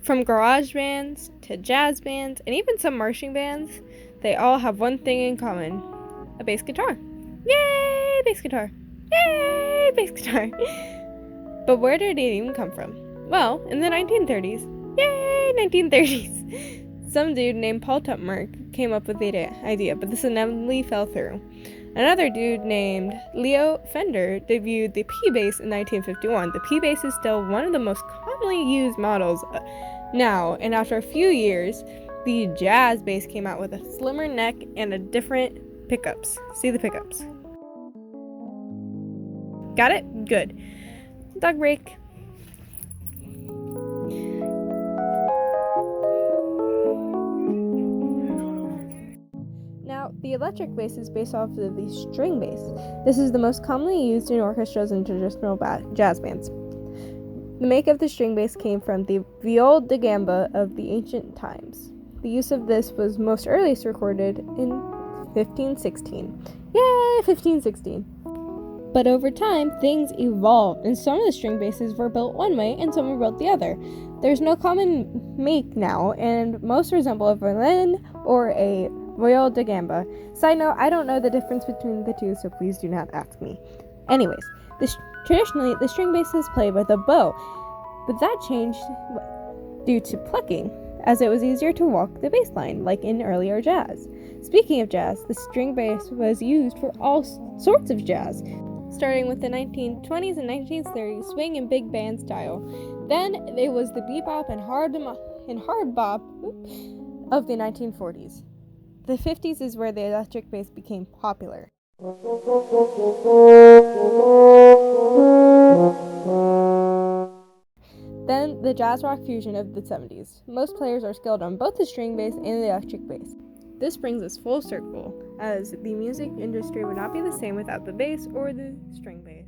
From garage bands to jazz bands and even some marching bands, they all have one thing in common: a bass guitar. Yay, bass guitar! Yay, bass guitar! But where did it even come from? Well, in the 1930s. Yay, 1930s! Some dude named Paul Tutmark came up with the idea, but this inevitably fell through. Another dude named Leo Fender debuted the P-Bass in 1951. The P-Bass is still one of the most commonly used models now, and after a few years, the jazz bass came out with a slimmer neck and a different pickups. See the pickups. Got it? Good. Dog break. Now, the electric bass is based off of the string bass. This is the most commonly used in orchestras and traditional jazz bands. The make of the string bass came from the viol da gamba of the ancient times. The use of this was most earliest recorded in 1516. Yay, 1516! But over time, things evolved, and some of the string basses were built one way and some were built the other. There's no common make now, and most resemble a violin or a viol da gamba. Side note, I don't know the difference between the two, so please do not ask me. Anyways, traditionally, the string bass is played with a bow, but that changed due to plucking, as it was easier to walk the bass line, like in earlier jazz. Speaking of jazz, the string bass was used for all sorts of jazz, starting with the 1920s and 1930s swing and big band style. Then it was the bebop and hard bop of the 1940s. The 50s is where the electric bass became popular. Then the jazz rock fusion of the 70s. Most players are skilled on both the string bass and the electric bass. This brings us full circle, as the music industry would not be the same without the bass or the string bass.